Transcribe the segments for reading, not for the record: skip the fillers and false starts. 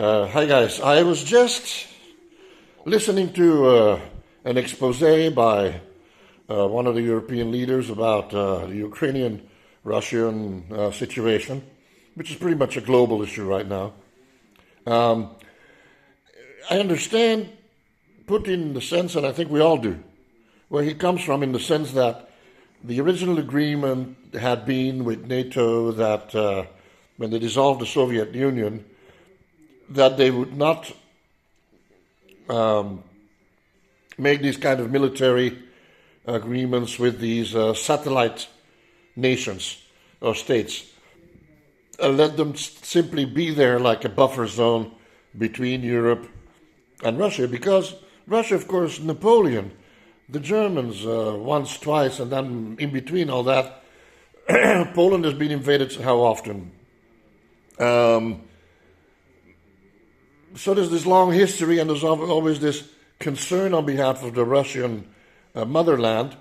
Hi guys, I was just listening to an expose by one of the European leaders about the Ukrainian-Russian situation, which is pretty much a global issue right now. Um, I understand Putin in the sense, and I think we all do, where he comes from in the sense that the original agreement had been with NATO that when they dissolved the Soviet Union, that they would not um, make these kind of military agreements with these satellite nations or states. Let them simply be there like a buffer zone between Europe and Russia, because Russia, of course, Napoleon, the Germans once, twice, and then in between all that, Poland has been invaded how often? Um, so there's this long history, and there's always this concern on behalf of the Russian motherland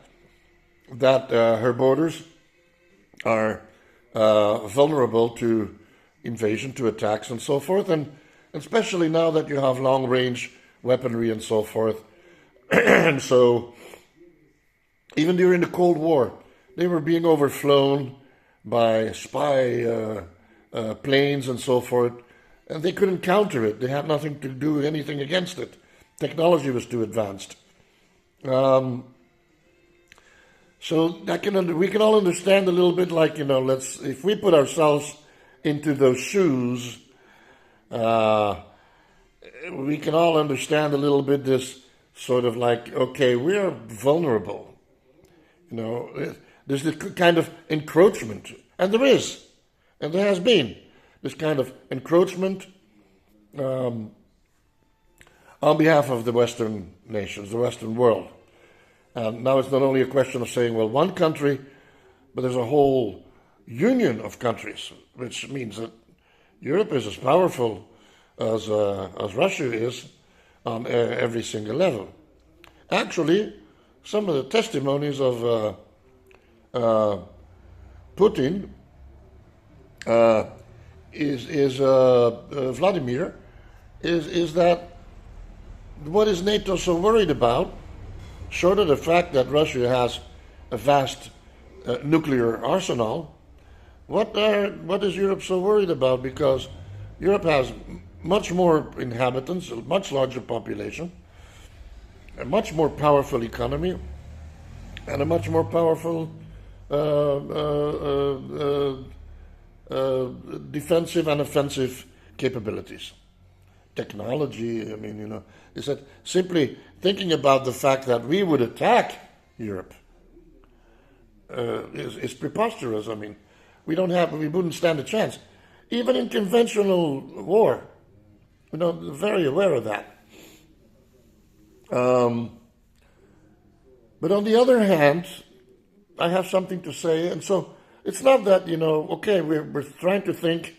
that her borders are vulnerable to invasion, to attacks, and so forth, and especially now that you have long-range weaponry and so forth. And so, even during the Cold War, they were being overflown by spy planes and so forth, and they couldn't counter it. They had nothing to do anything against it. Technology was too advanced. Um, so we can all understand a little bit, like, if we put ourselves into those shoes, we can all understand a little bit this sort of like, okay, we're vulnerable. There's this kind of encroachment, and there is, and there has been this kind of encroachment on behalf of the Western nations, the Western world. And now it's not only a question of saying, well, one country, but there's a whole union of countries, which means that Europe is as powerful as Russia is on every single level. Actually, some of the testimonies of Putin Vladimir is that what is NATO so worried about, short of the fact that Russia has a vast nuclear arsenal, what is Europe so worried about? Because Europe has much more inhabitants, a much larger population, a much more powerful economy, and a much more powerful defensive and offensive capabilities. Technology, is that simply thinking about the fact that we would attack Europe is preposterous. We wouldn't stand a chance. Even in conventional war, we're very aware of that. But on the other hand, I have something to say, and so it's not that, okay, we're trying to think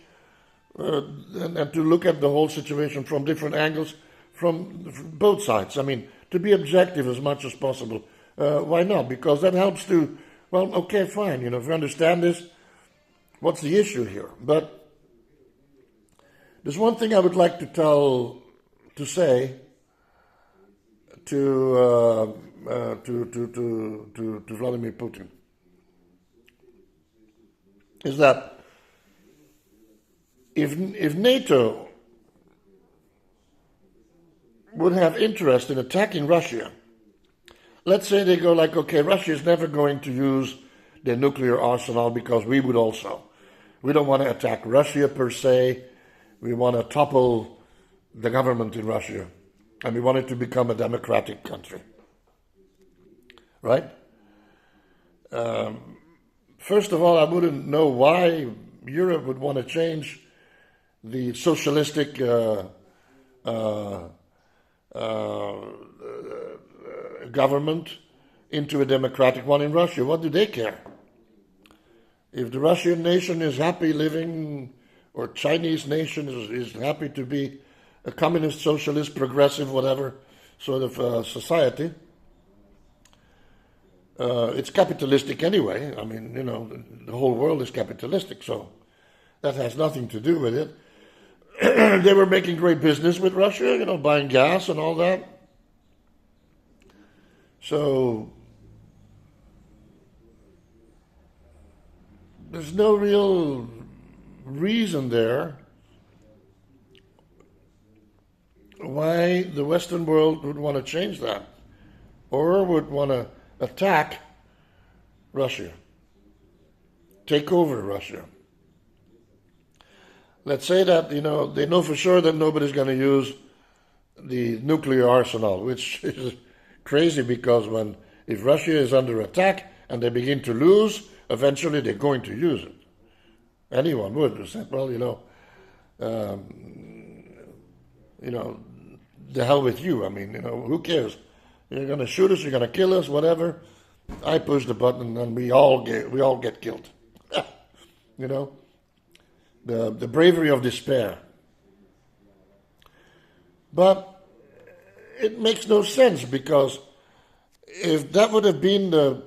and to look at the whole situation from different angles, from both sides. To be objective as much as possible. Why not? Because that helps to, well, okay, fine, if we understand this, what's the issue here? But there's one thing I would like to say to Vladimir Putin, is that if NATO would have interest in attacking Russia, let's say they go like, okay, Russia is never going to use their nuclear arsenal because we would also. We don't want to attack Russia per se. We want to topple the government in Russia, and we want it to become a democratic country. Right? First of all, I wouldn't know why Europe would want to change the socialistic government into a democratic one in Russia. What do they care? If the Russian nation is happy living, or Chinese nation is happy to be a communist, socialist, progressive, whatever sort of society, it's capitalistic anyway. The whole world is capitalistic, so that has nothing to do with it. they were making great business with Russia, buying gas and all that. So there's no real reason there why the Western world would want to change that or would want to attack Russia, take over Russia. Let's say that, they know for sure that nobody's going to use the nuclear arsenal, which is crazy because if Russia is under attack and they begin to lose, eventually they're going to use it. Anyone would have said, well, the hell with you. I mean, who cares? You're going to shoot us, you're going to kill us, whatever. I push the button and we all get killed. The bravery of despair. But it makes no sense because if that would have been the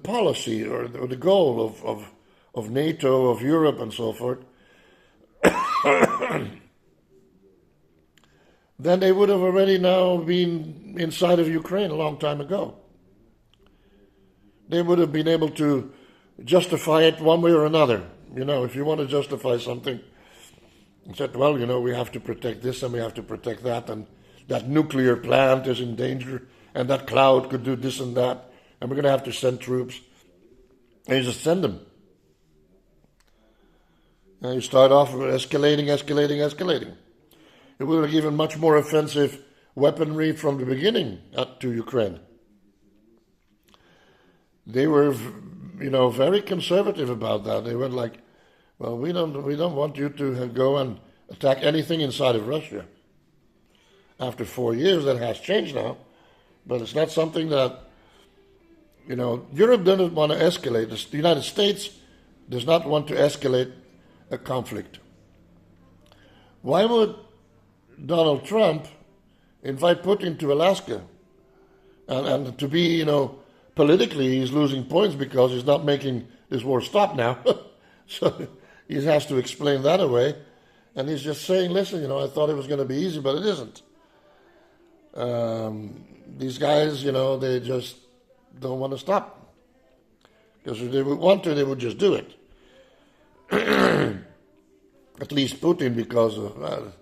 policy or the goal of NATO, of Europe and so forth, then they would have already now been inside of Ukraine a long time ago. They would have been able to justify it one way or another. If you want to justify something, you said, well, we have to protect this and we have to protect that, and that nuclear plant is in danger, and that cloud could do this and that, and we're going to have to send troops. And you just send them. And you start off with escalating. It would have given much more offensive weaponry from the beginning to Ukraine. They were, very conservative about that. They went like, well, we don't want you to go and attack anything inside of Russia. After 4 years, that has changed now, but it's not something that, Europe doesn't want to escalate. The United States does not want to escalate a conflict. Why would Donald Trump invite Putin to Alaska? And to be, politically he's losing points because he's not making this war stop now. So he has to explain that away. And he's just saying, listen, I thought it was going to be easy, but it isn't. These guys, they just don't want to stop. Because if they would want to, they would just do it. At least Putin, because of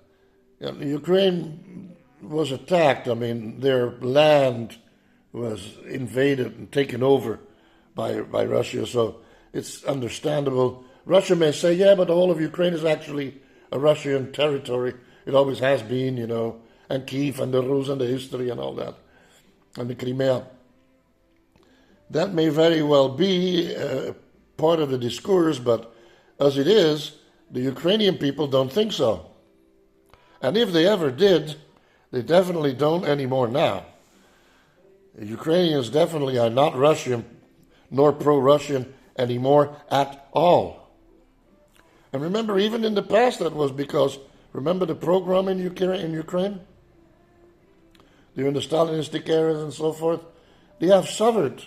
Ukraine was attacked. I mean, their land was invaded and taken over by Russia, so it's understandable. Russia may say, yeah, but the whole of Ukraine is actually a Russian territory. It always has been, and Kiev and the rules and the history and all that, and the Crimea. That may very well be part of the discourse, but as it is, the Ukrainian people don't think so. And if they ever did, they definitely don't anymore now. The Ukrainians definitely are not Russian, nor pro-Russian anymore at all. And remember, even in the past that was because, remember the pogrom in Ukraine? During the Stalinistic eras and so forth? They have suffered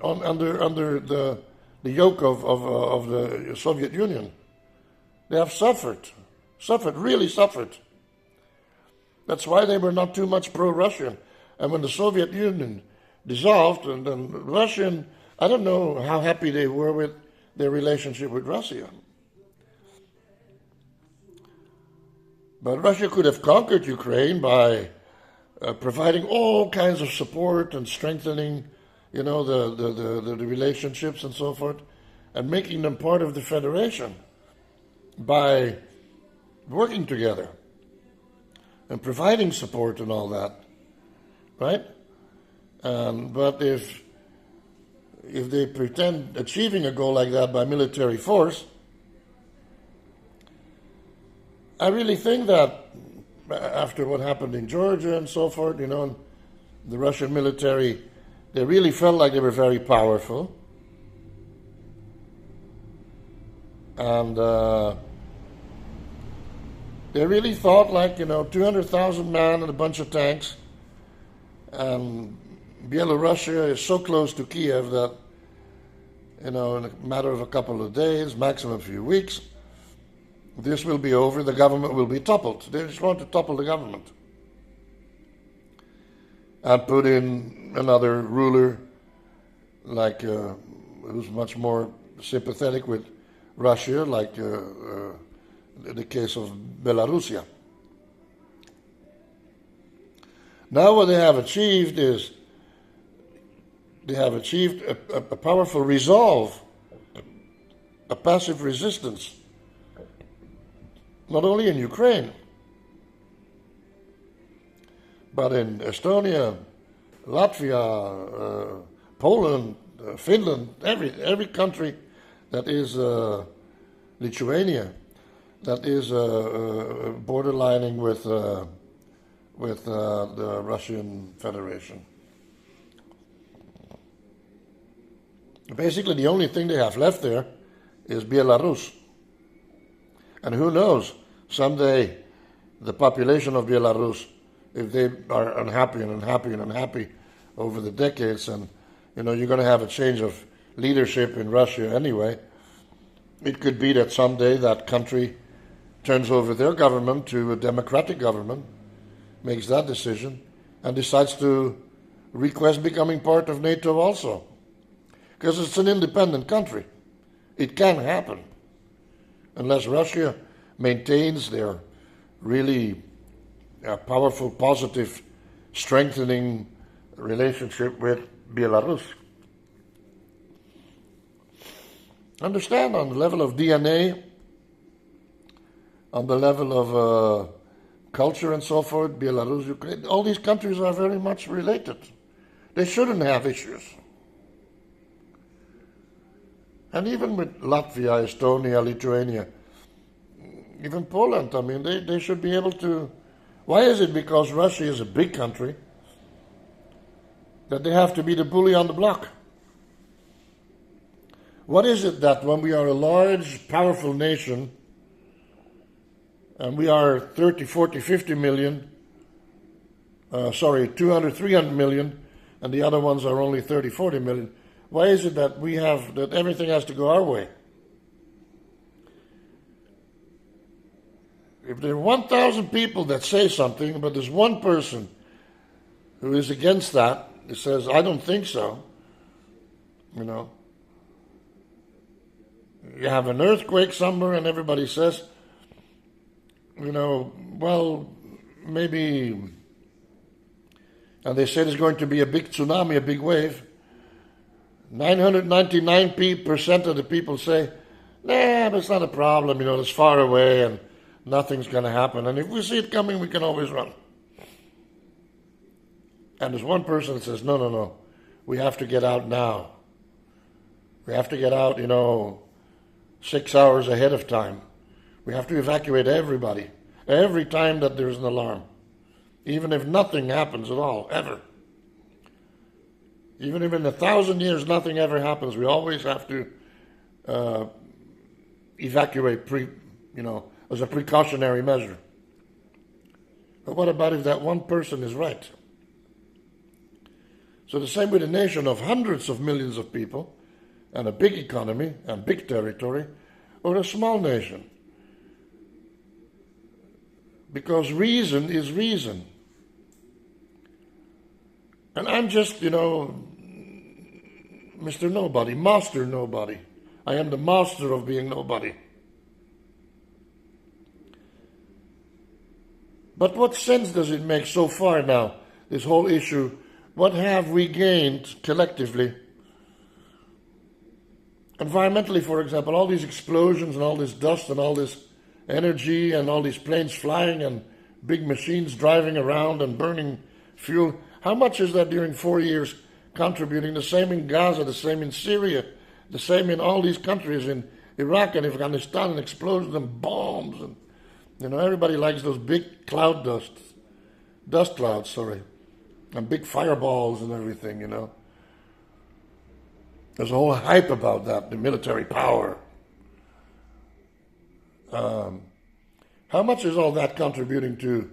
under the yoke of the Soviet Union. They have really suffered. That's why they were not too much pro-Russian. And when the Soviet Union dissolved, and then Russian, I don't know how happy they were with their relationship with Russia. But Russia could have conquered Ukraine by providing all kinds of support and strengthening, the relationships and so forth, and making them part of the federation by working together and providing support and all that, right? But if they pretend achieving a goal like that by military force, I really think that after what happened in Georgia and so forth, the Russian military, they really felt like they were very powerful. And they really thought 200,000 men and a bunch of tanks. And Belarusia is so close to Kiev that in a matter of a couple of days, maximum a few weeks, this will be over, the government will be toppled. They just want to topple the government and put in another ruler like who's much more sympathetic with Russia, like the case of Belarusia. Now what they have achieved is they have achieved a powerful resolve, a passive resistance, not only in Ukraine, but in Estonia, Latvia, Poland, Finland, every country that is Lithuania, that is borderlining with the Russian Federation. Basically, the only thing they have left there is Belarus. And who knows, someday the population of Belarus, if they are unhappy over the decades, and you're going to have a change of leadership in Russia anyway, it could be that someday that country turns over their government to a democratic government, makes that decision, and decides to request becoming part of NATO also. Because it's an independent country. It can happen. Unless Russia maintains their really powerful, positive, strengthening relationship with Belarus. Understand, on the level of DNA, on the level of culture and so forth, Belarus, Ukraine, all these countries are very much related. They shouldn't have issues. And even with Latvia, Estonia, Lithuania, even Poland, I mean, they should be able to... Why is it because Russia is a big country that they have to be the bully on the block? What is it that when we are a large, powerful nation, and we are 30, 40, 50 million, 200, 300 million, and the other ones are only 30, 40 million, why is it that that everything has to go our way? If there are 1,000 people that say something, but there's one person who is against that, who says, I don't think so, you have an earthquake somewhere and everybody says, well, maybe, and they say there's going to be a big tsunami, a big wave. 999% of the people say, nah, but it's not a problem, it's far away and nothing's going to happen. And if we see it coming, we can always run. And there's one person that says, no, we have to get out now. We have to get out, 6 hours ahead of time. We have to evacuate everybody every time that there's an alarm, even if nothing happens at all, ever. Even if in 1,000 years nothing ever happens, we always have to evacuate as a precautionary measure. But what about if that one person is right? So the same with a nation of hundreds of millions of people, and a big economy and big territory, or a small nation. Because reason is reason. And I'm just, Mr. Nobody, Master Nobody. I am the master of being nobody. But what sense does it make so far now, this whole issue? What have we gained collectively? Environmentally, for example, all these explosions and all this dust and all this energy and all these planes flying and big machines driving around and burning fuel. How much is that during 4 years contributing? The same in Gaza, the same in Syria, the same in all these countries, in Iraq and Afghanistan, and explosions and bombs. And, everybody likes those big dust clouds, and big fireballs and everything, There's a whole hype about that, the military power. How much is all that contributing to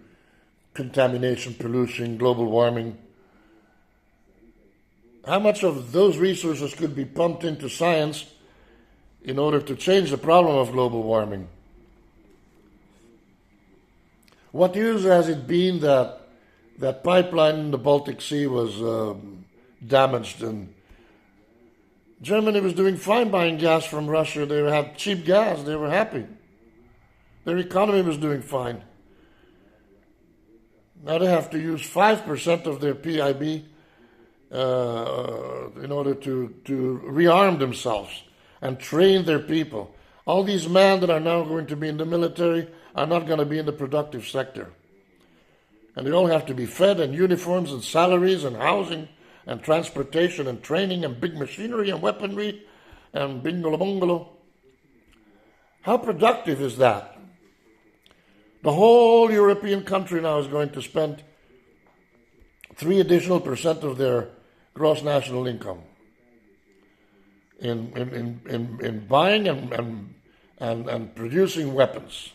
contamination, pollution, global warming? how much of those resources could be pumped into science in order to change the problem of global warming? What use has it been that that pipeline in the Baltic Sea was damaged, and Germany was doing fine buying gas from Russia. They had cheap gas. They were happy. Their economy was doing fine. Now they have to use 5% of their PIB in order to rearm themselves and train their people. All these men that are now going to be in the military are not going to be in the productive sector. And they all have to be fed, and uniforms and salaries and housing and transportation and training and big machinery and weaponry and bingolo bungalo. How productive is that? The whole European country now is going to spend 3 additional % of their gross national income in buying and producing weapons,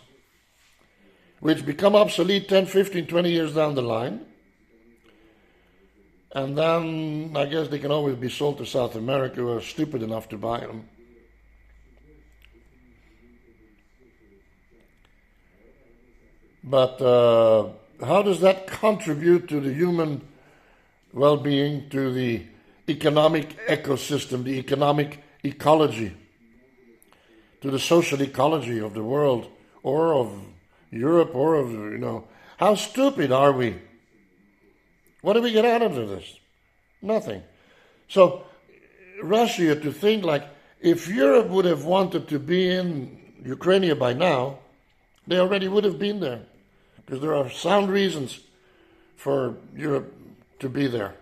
which become obsolete 10, 15, 20 years down the line. And then I guess they can always be sold to South America, who are stupid enough to buy them. But how does that contribute to the human well-being, to the economic ecosystem, the economic ecology, to the social ecology of the world, or of Europe, or of, how stupid are we? What do we get out of this? Nothing. So Russia, to think like, if Europe would have wanted to be in Ukraine by now, they already would have been there, because there are sound reasons for Europe to be there.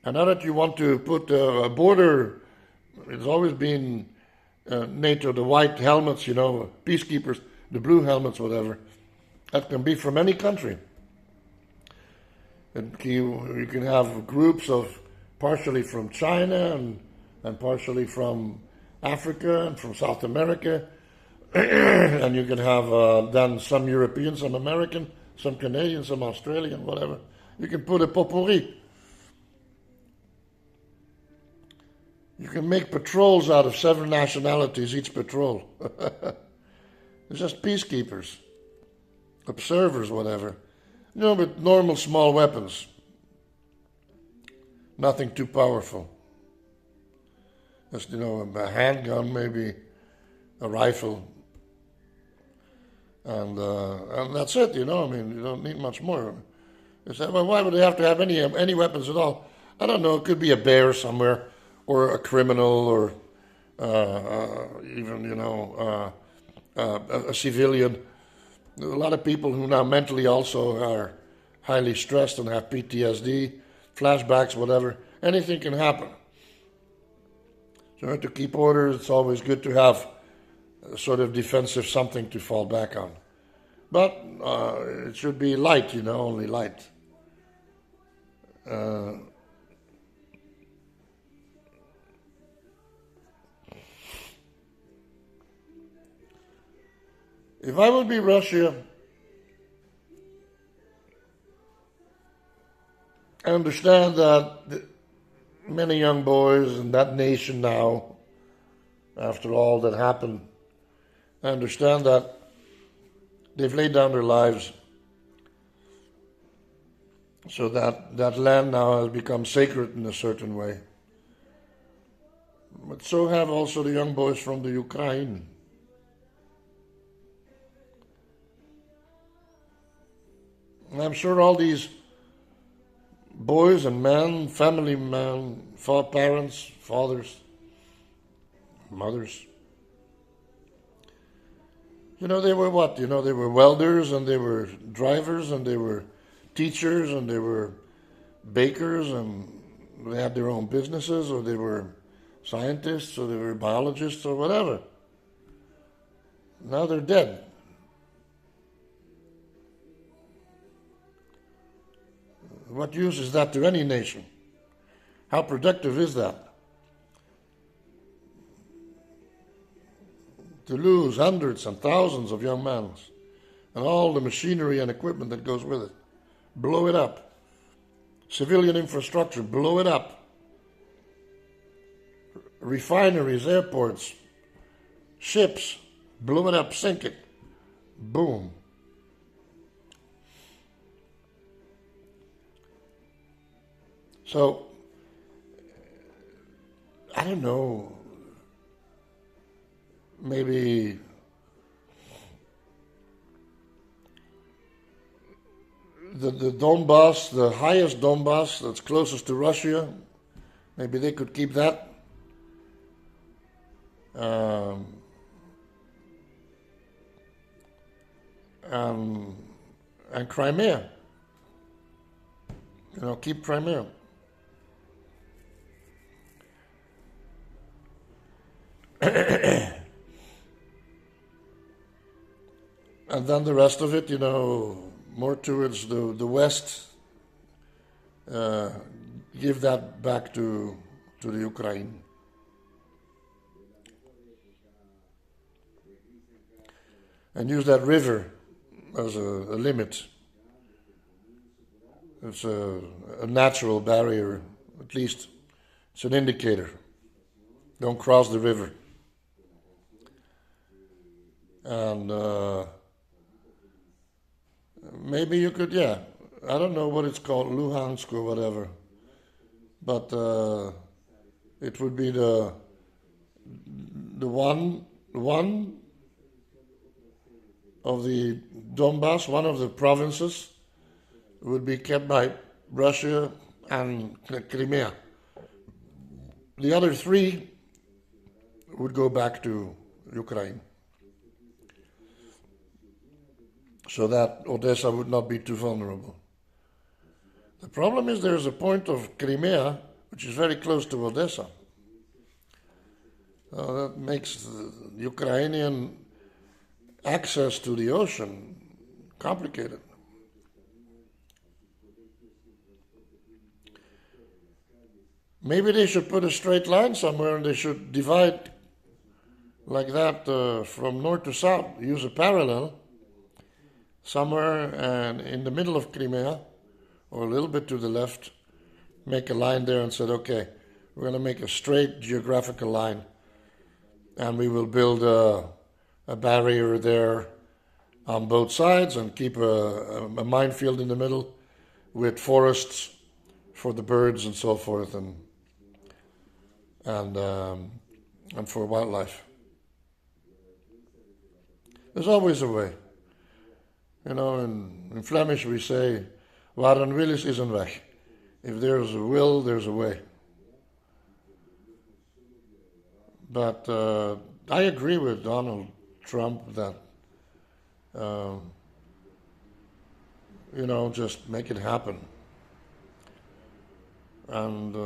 And now that you want to put a border, it's always been NATO, the white helmets, peacekeepers, the blue helmets, whatever. That can be from any country. And you can have groups of partially from China and partially from Africa and from South America. And you can have then some European, some American, some Canadian, some Australian, whatever. You can put a potpourri. You can make patrols out of 7 nationalities, each patrol. It's just peacekeepers, observers, whatever. With normal small weapons. Nothing too powerful. Just, a handgun, maybe a rifle. And that's it, you don't need much more. You say, well, why would they have to have any weapons at all? I don't know, it could be a bear somewhere, or a criminal, or even, a civilian. There are a lot of people who now mentally also are highly stressed and have PTSD, flashbacks, whatever. Anything can happen. So to keep order, it's always good to have a sort of defensive something to fall back on. But it should be light, only light. If I would be Russia, I understand that many young boys in that nation now, after all that happened, I understand that they've laid down their lives so that land now has become sacred in a certain way. But so have also the young boys from the Ukraine. And I'm sure all these boys and men, family men, parents, fathers, mothers, they were what? They were welders, and they were drivers, and they were teachers, and they were bakers, and they had their own businesses, or they were scientists, or they were biologists, or whatever. Now they're dead. What use is that to any nation? How productive is that? To lose hundreds and thousands of young men and all the machinery and equipment that goes with it. Blow it up. Civilian infrastructure, blow it up. Refineries, airports, ships, blow it up, sink it. Boom. So, I don't know, maybe the Donbass, the highest Donbass that's closest to Russia, maybe they could keep that. And Crimea. Keep Crimea. And then the rest of it, more towards the west, give that back to the Ukraine. And use that river as a limit. It's a natural barrier, at least it's an indicator. Don't cross the river. And maybe you could, I don't know what it's called, Luhansk or whatever, but it would be the one of the Donbass, one of the provinces, would be kept by Russia and Crimea. The other three would go back to Ukraine, so that Odessa would not be too vulnerable. The problem is there's a point of Crimea which is very close to Odessa. That makes the Ukrainian access to the ocean complicated. Maybe they should put a straight line somewhere and they should divide like that from north to south, use a parallel somewhere and in the middle of Crimea or a little bit to the left, make a line there and said, okay, we're going to make a straight geographical line and we will build a barrier there on both sides and keep a minefield in the middle with forests for the birds and so forth and for wildlife. There's always a way. In Flemish we say, waar een wil is een weg. If there's a will, there's a way. But I agree with Donald Trump that, just make it happen. And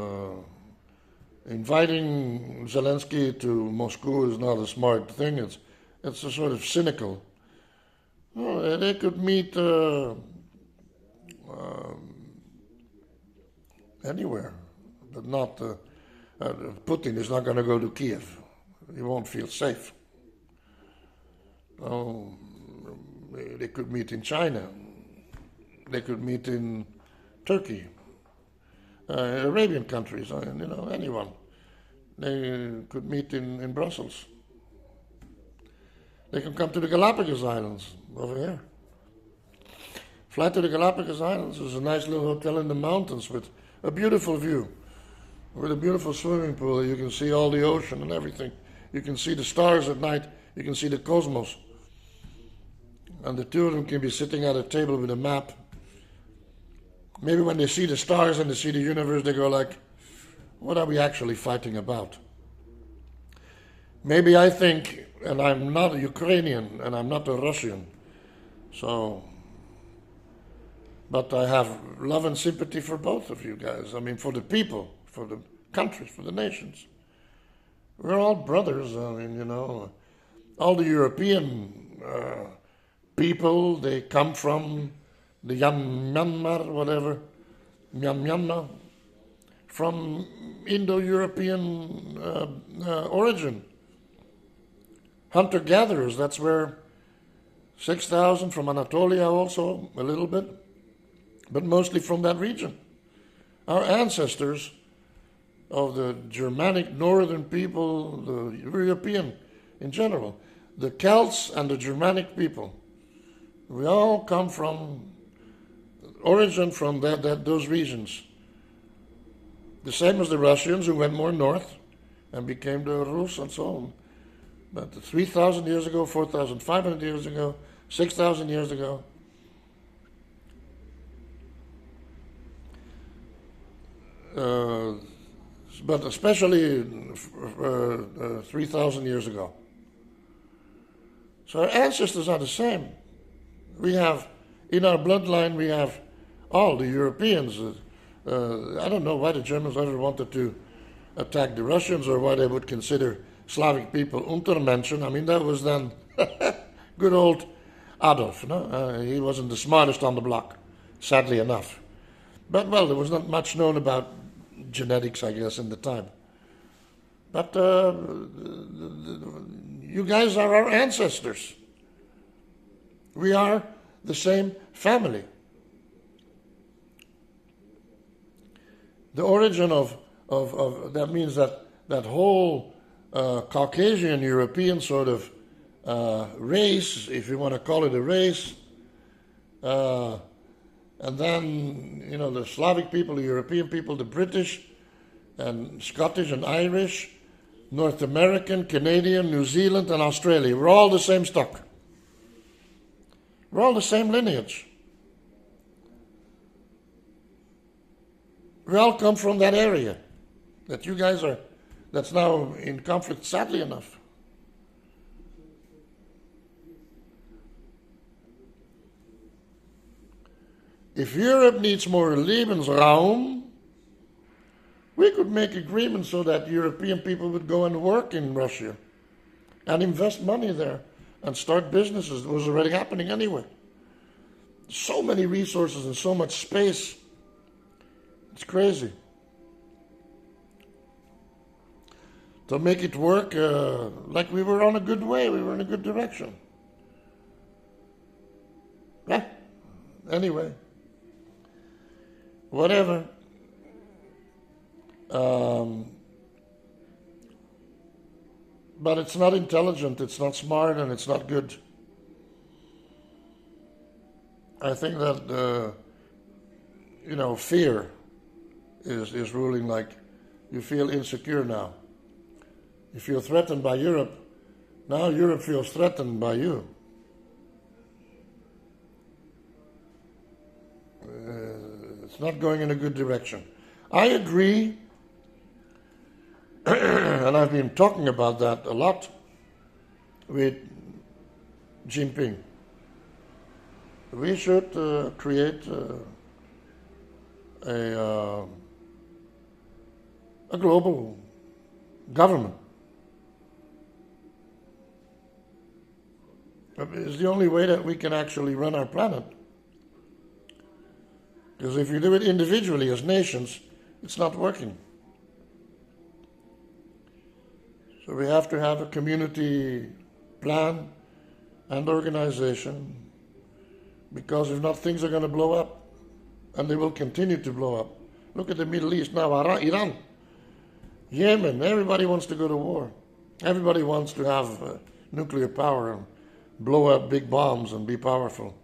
inviting Zelensky to Moscow is not a smart thing. It's a sort of cynical. They could meet anywhere, but not. Putin is not going to go to Kiev. He won't feel safe. They could meet in China. They could meet in Turkey, Arabian countries. Anyone. They could meet in Brussels. They can come to the Galapagos Islands over here. Fly to the Galapagos Islands. There's a nice little hotel in the mountains with a beautiful view, with a beautiful swimming pool. You can see all the ocean and everything. You can see the stars at night. You can see the cosmos. And the two of them can be sitting at a table with a map. Maybe when they see the stars and they see the universe, they go like, what are we actually fighting about? Maybe I think, and I'm not a Ukrainian and I'm not a Russian, but I have love and sympathy for both of you guys. I mean, for the people, for the countries, for the nations. We're all brothers. All the European people, they come from the Myanmar, whatever, Myanmar, from Indo-European origin. Hunter-gatherers, that's where 6,000 from Anatolia also, a little bit, but mostly from that region. our ancestors of the Germanic northern people, the European in general, the Celts and the Germanic people, we all come from origin from those regions. The same as the Russians who went more north and became the Rus and so on. But 3,000 years ago, 4,500 years ago, 6,000 years ago, but especially 3,000 years ago. So our ancestors are the same. We have, in our bloodline, we have all the Europeans. I don't know why the Germans ever wanted to attack the Russians or why they would consider Slavic people Untermenschen. I mean, that was then good old Adolf. No? He wasn't the smartest on the block, sadly enough. But, well, there was not much known about genetics, I guess, in the time. But you guys are our ancestors. We are the same family. The origin of that means that whole Caucasian European sort of race, if you want to call it a race, and then, you know, the Slavic people, the European people, the British and Scottish and Irish, North American, Canadian, New Zealand and Australia. We're all the same stock. We're all the same lineage. We all come from that area that you guys are, that's now in conflict, sadly enough. If Europe needs more Lebensraum, we could make agreements so that European people would go and work in Russia and invest money there and start businesses. It was already happening anyway. So many resources and so much space. It's crazy. To make it work like we were on a good way, we were in a good direction. Yeah. Anyway. Whatever. But it's not intelligent, it's not smart, and it's not good. I think that, fear is ruling. Like, you feel insecure now. You feel threatened by Europe. Now Europe feels threatened by you. It's not going in a good direction. I agree, and I've been talking about that a lot with Jinping. We should create a global government. It's the only way that we can actually run our planet. Because if you do it individually as nations, it's not working. So we have to have a community plan and organization, because if not, things are going to blow up, and they will continue to blow up. Look at the Middle East now, Iran, Yemen, everybody wants to go to war. Everybody wants to have nuclear power and blow up big bombs and be powerful.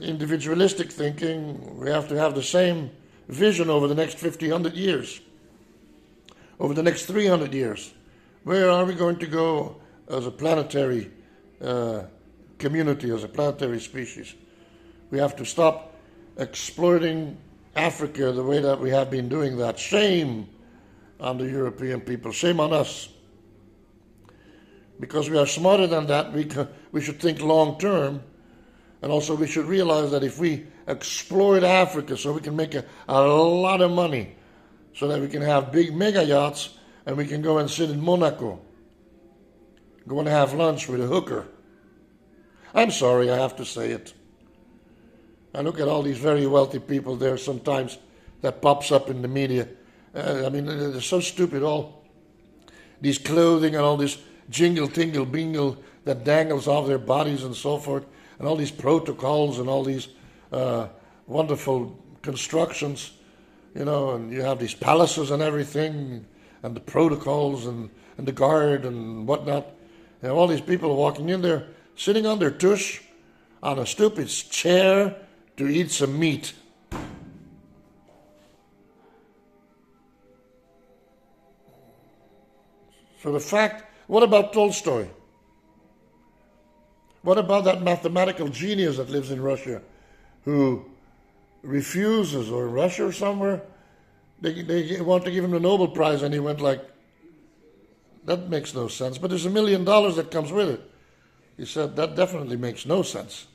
Individualistic thinking, we have to have the same vision over the next 50, 100 years. Over the next 300 years. Where are we going to go as a planetary community, as a planetary species? We have to stop exploiting Africa the way that we have been doing that. Shame on the European people. Shame on us. Because we are smarter than that, we should think long term. And also we should realize that if we exploit Africa so we can make a lot of money, so that we can have big mega yachts and we can go and sit in Monaco, go and have lunch with a hooker. I'm sorry, I have to say it. I look at all these very wealthy people there sometimes that pops up in the media. They're so stupid, all these clothing and all this jingle, tingle, bingle that dangles off their bodies and so forth. And all these protocols and all these wonderful constructions, and you have these palaces and everything, and the protocols and the guard and whatnot. You have all these people walking in there, sitting on their tush on a stupid chair to eat some meat. So the fact, what about Tolstoy? What about that mathematical genius that lives in Russia who refuses, or Russia or somewhere, they want to give him the Nobel Prize, and he went like, that makes no sense. But there's $1 million that comes with it. He said, that definitely makes no sense.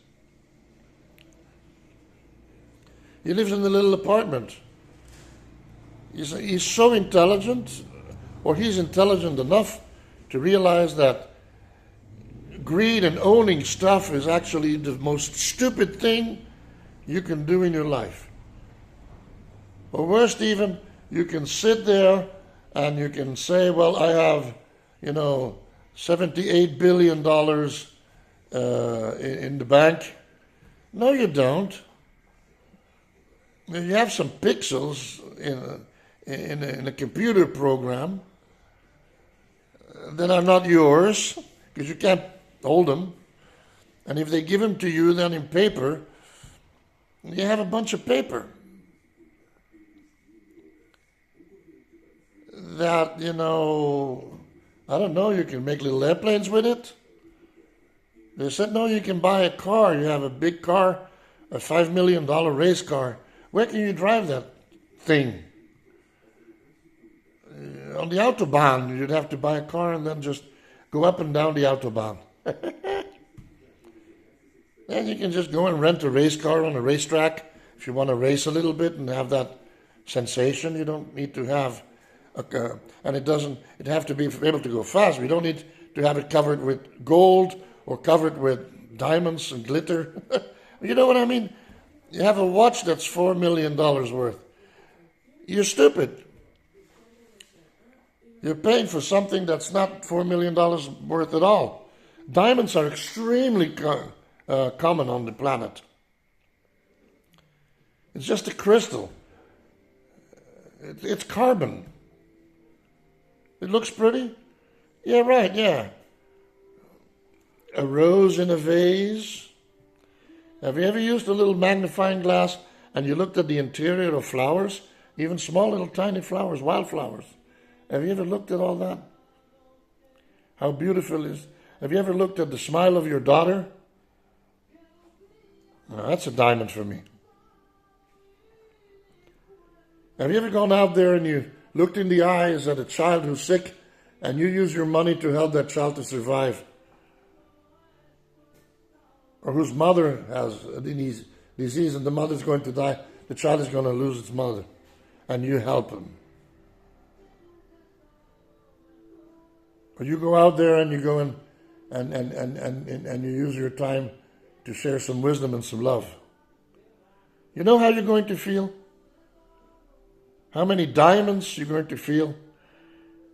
He lives in a little apartment. He's so intelligent, or he's intelligent enough to realize that greed and owning stuff is actually the most stupid thing you can do in your life. Or worse even, you can sit there and you can say, well, I have, $78 billion in the bank. No, you don't. You have some pixels in a computer program that are not yours, because you can't hold them. And if they give them to you, then in paper, you have a bunch of paper that, I don't know, you can make little airplanes with it. They said, no, you can buy a car. You have a big car, a $5 million race car. Where can you drive that thing? On the Autobahn, you'd have to buy a car and then just go up and down the Autobahn. Then you can just go and rent a race car on a racetrack if you want to race a little bit and have that sensation. You don't need to have and it have to be able to go fast. We don't need to have it covered with gold or covered with diamonds and glitter. You know what I mean? You have a watch that's $4 million worth. You're stupid. You're paying for something that's not $4 million worth at all. Diamonds are extremely common on the planet. It's just a crystal. It's carbon. It looks pretty? Yeah, right, yeah. A rose in a vase. Have you ever used a little magnifying glass and you looked at the interior of flowers? Even small little tiny flowers, wildflowers. Have you ever looked at all that? How beautiful it is. Have you ever looked at the smile of your daughter? Now, that's a diamond for me. Have you ever gone out there and you looked in the eyes at a child who's sick and you use your money to help that child to survive? Or whose mother has a disease and the mother's going to die, the child is going to lose its mother, and you help him. Or you go out there and you go and you use your time to share some wisdom and some love. You know how you're going to feel? How many diamonds you're going to feel?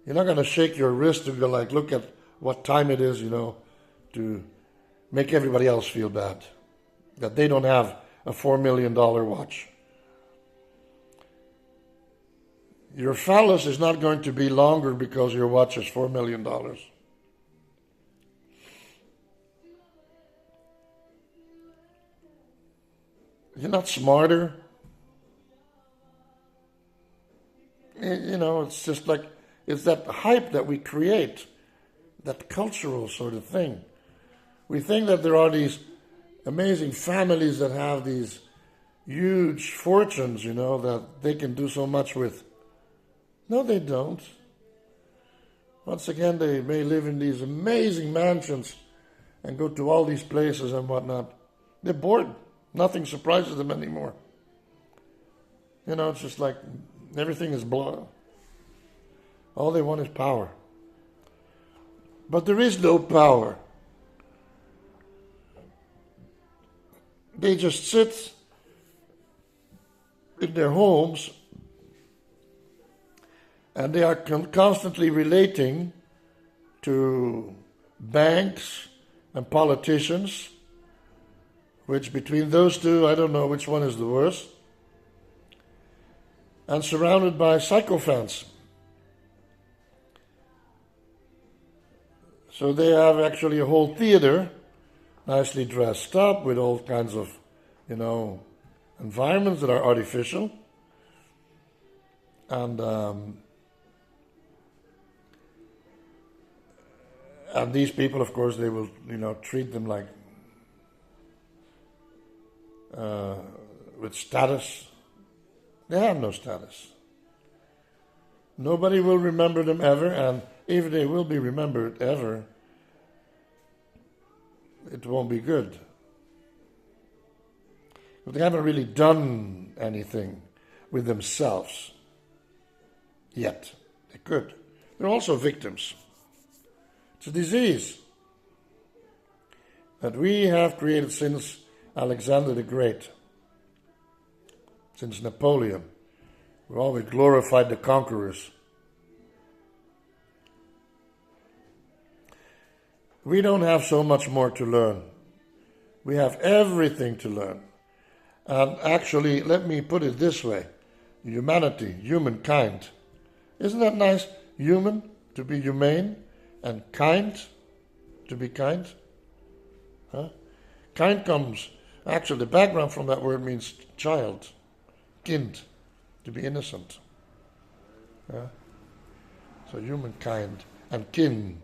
You're not going to shake your wrist to go like, look at what time it is, to make everybody else feel bad. That they don't have a $4 million watch. Your phallus is not going to be longer because your watch is $4 million. You're not smarter. It's just like, it's that hype that we create, that cultural sort of thing. We think that there are these amazing families that have these huge fortunes, that they can do so much with. No, they don't. Once again, they may live in these amazing mansions and go to all these places and whatnot. They're bored. Nothing surprises them anymore. It's just like everything is blah. All they want is power. But there is no power. They just sit in their homes and they are constantly relating to banks and politicians which between those two, I don't know which one is the worst, and surrounded by sycophants. So they have actually a whole theater, nicely dressed up with all kinds of, environments that are artificial. And these people, of course, they will, treat them like with status. They have no status. Nobody will remember them ever, and if they will be remembered ever, it won't be good. But they haven't really done anything with themselves yet. They could. They're also victims. It's a disease that we have created since Alexander the Great, since Napoleon. We've always glorified the conquerors. We don't have so much more to learn. We have everything to learn. And actually, let me put it this way. Humanity, humankind. Isn't that nice? Human, to be humane, and kind, to be kind. Huh? Kind comes, actually the background from that word means child, kind, to be innocent. Yeah? So humankind and kin,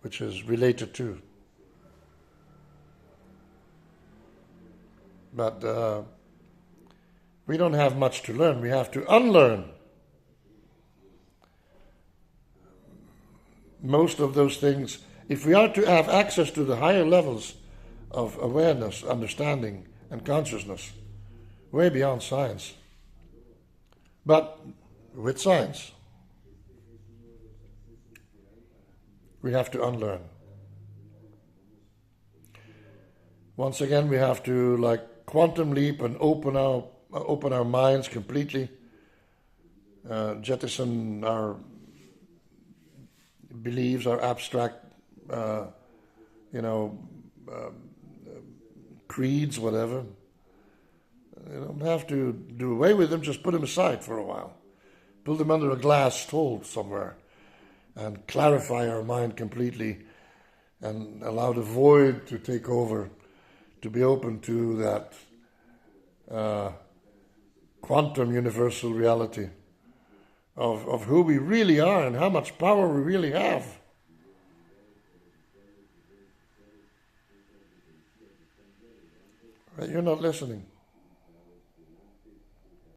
which is related to. But we don't have much to learn. We have to unlearn most of those things. If we are to have access to the higher levels of awareness, understanding, and consciousness, way beyond science, but with science, we have to unlearn. Once again, we have to quantum leap and open our minds completely, jettison our beliefs, our abstract, creeds, whatever. You don't have to do away with them, just put them aside for a while. Put them under a glass hole somewhere and clarify our mind completely and allow the void to take over, to be open to that quantum universal reality of who we really are and how much power we really have. You're not listening.